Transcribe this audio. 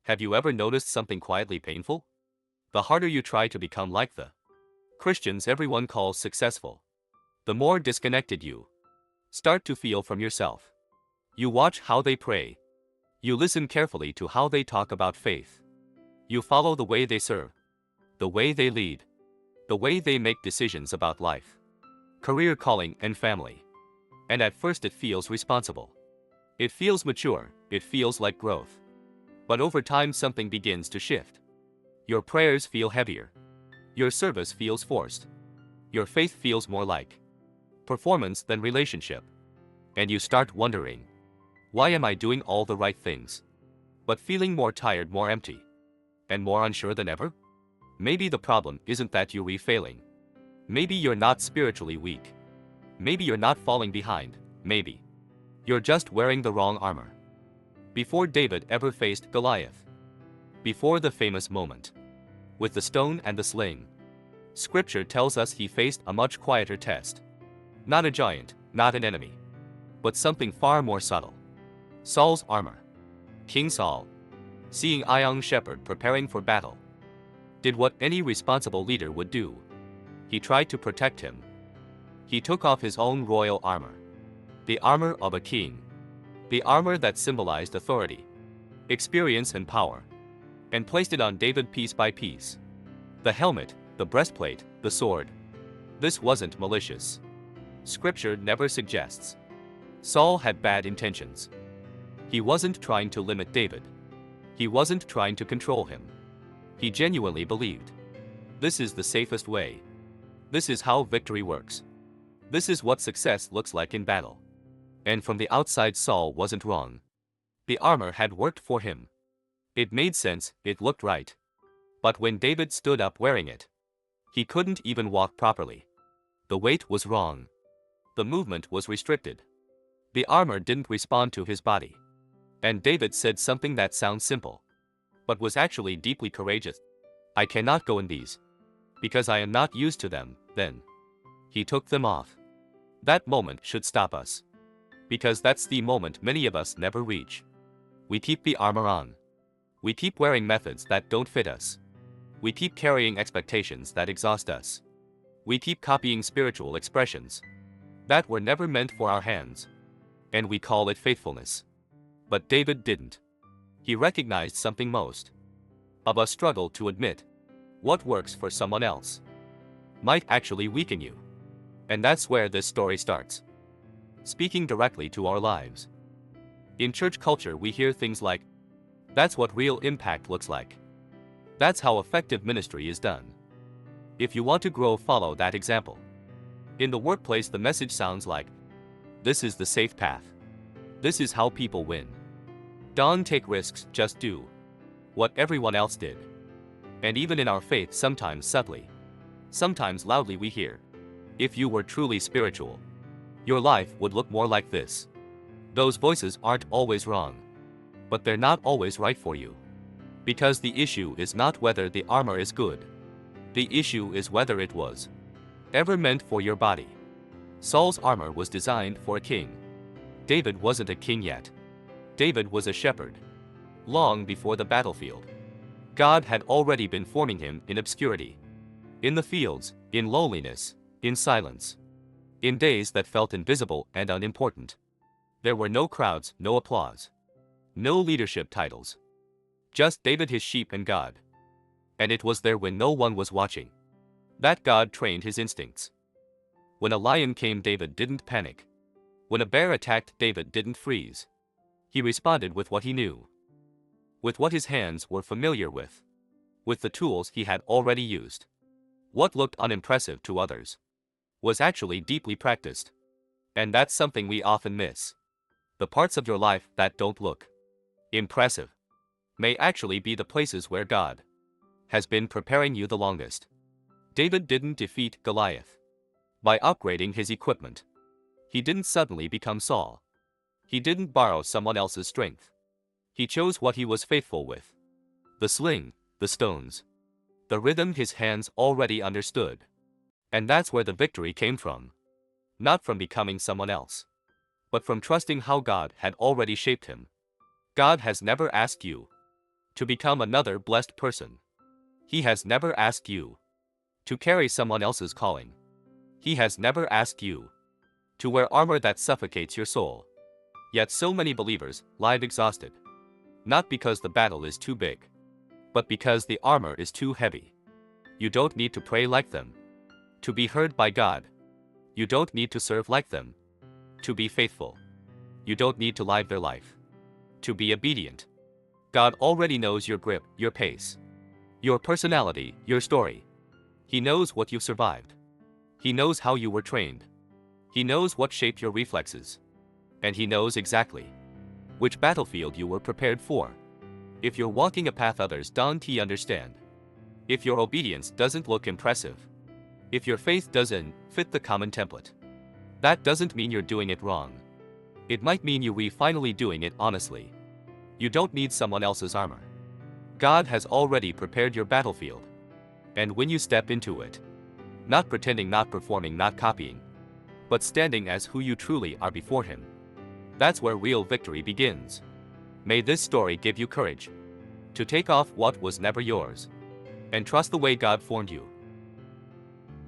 Have you ever noticed something quietly painful? The harder you try to become like the Christians everyone calls successful, the more disconnected you start to feel from yourself. You watch how they pray. You listen carefully to how they talk about faith. You follow the way they serve, the way they lead, the way they make decisions about life, career, calling, and family. And at first it feels responsible. It feels mature, it feels like growth. But over time something begins to shift. Your prayers feel heavier. Your service feels forced. Your faith feels more like performance than relationship. And you start wondering, why am I doing all the right things, but feeling more tired, more empty, and more unsure than ever? Maybe the problem isn't that you're failing. Maybe you're not spiritually weak. Maybe you're not falling behind. Maybe you're just wearing the wrong armor. Before David ever faced Goliath, before the famous moment with the stone and the sling, Scripture tells us he faced a much quieter test. Not a giant, not an enemy, but something far more subtle. Saul's armor. King Saul, seeing a young shepherd preparing for battle, did what any responsible leader would do. He tried to protect him. He took off his own royal armor, the armor of a king, the armor that symbolized authority, experience, and power, and placed it on David piece by piece. The helmet, the breastplate, the sword. This wasn't malicious. Scripture never suggests Saul had bad intentions. He wasn't trying to limit David. He wasn't trying to control him. He genuinely believed, this is the safest way. This is how victory works. This is what success looks like in battle. And from the outside Saul wasn't wrong. The armor had worked for him. It made sense, it looked right. But when David stood up wearing it, he couldn't even walk properly. The weight was wrong. The movement was restricted. The armor didn't respond to his body. And David said something that sounds simple, but was actually deeply courageous. I cannot go in these, because I am not used to them. Then he took them off. That moment should stop us, because that's the moment many of us never reach. We keep the armor on. We keep wearing methods that don't fit us. We keep carrying expectations that exhaust us. We keep copying spiritual expressions that were never meant for our hands. And we call it faithfulness. But David didn't. He recognized something most of us struggle to admit. What works for someone else might actually weaken you. And that's where this story starts. Speaking directly to our lives. In church culture we hear things like, that's what real impact looks like. That's how effective ministry is done. If you want to grow, follow that example. In the workplace the message sounds like, this is the safe path. This is how people win. Don't take risks, just do what everyone else did. And even in our faith, sometimes subtly, sometimes loudly, we hear, if you were truly spiritual, your life would look more like this. Those voices aren't always wrong, but they're not always right for you. Because the issue is not whether the armor is good. The issue is whether it was ever meant for your body. Saul's armor was designed for a king. David wasn't a king yet. David was a shepherd. Long before the battlefield, God had already been forming him in obscurity. In the fields, in loneliness, in silence. In days that felt invisible and unimportant. There were no crowds, no applause. No leadership titles. Just David, his sheep, and God. And it was there when no one was watching that God trained his instincts. When a lion came, David didn't panic. When a bear attacked, David didn't freeze. He responded with what he knew. With what his hands were familiar with. With the tools he had already used. What looked unimpressive to others was actually deeply practiced. And that's something we often miss. The parts of your life that don't look impressive may actually be the places where God has been preparing you the longest. David didn't defeat Goliath by upgrading his equipment. He didn't suddenly become Saul. He didn't borrow someone else's strength. He chose what he was faithful with. The sling, the stones, the rhythm his hands already understood. And that's where the victory came from. Not from becoming someone else, but from trusting how God had already shaped him. God has never asked you to become another blessed person. He has never asked you to carry someone else's calling. He has never asked you to wear armor that suffocates your soul. Yet so many believers lie exhausted. Not because the battle is too big, but because the armor is too heavy. You don't need to pray like them to be heard by God. You don't need to serve like them to be faithful. You don't need to live their life to be obedient. God already knows your grip, your pace, your personality, your story. He knows what you've survived. He knows how you were trained. He knows what shaped your reflexes. And he knows exactly which battlefield you were prepared for. If you're walking a path others don't understand, if your obedience doesn't look impressive, if your faith doesn't fit the common template, that doesn't mean you're doing it wrong. It might mean you're finally doing it honestly. You don't need someone else's armor. God has already prepared your battlefield. And when you step into it, not pretending, not performing, not copying, but standing as who you truly are before Him, that's where real victory begins. May this story give you courage to take off what was never yours and trust the way God formed you.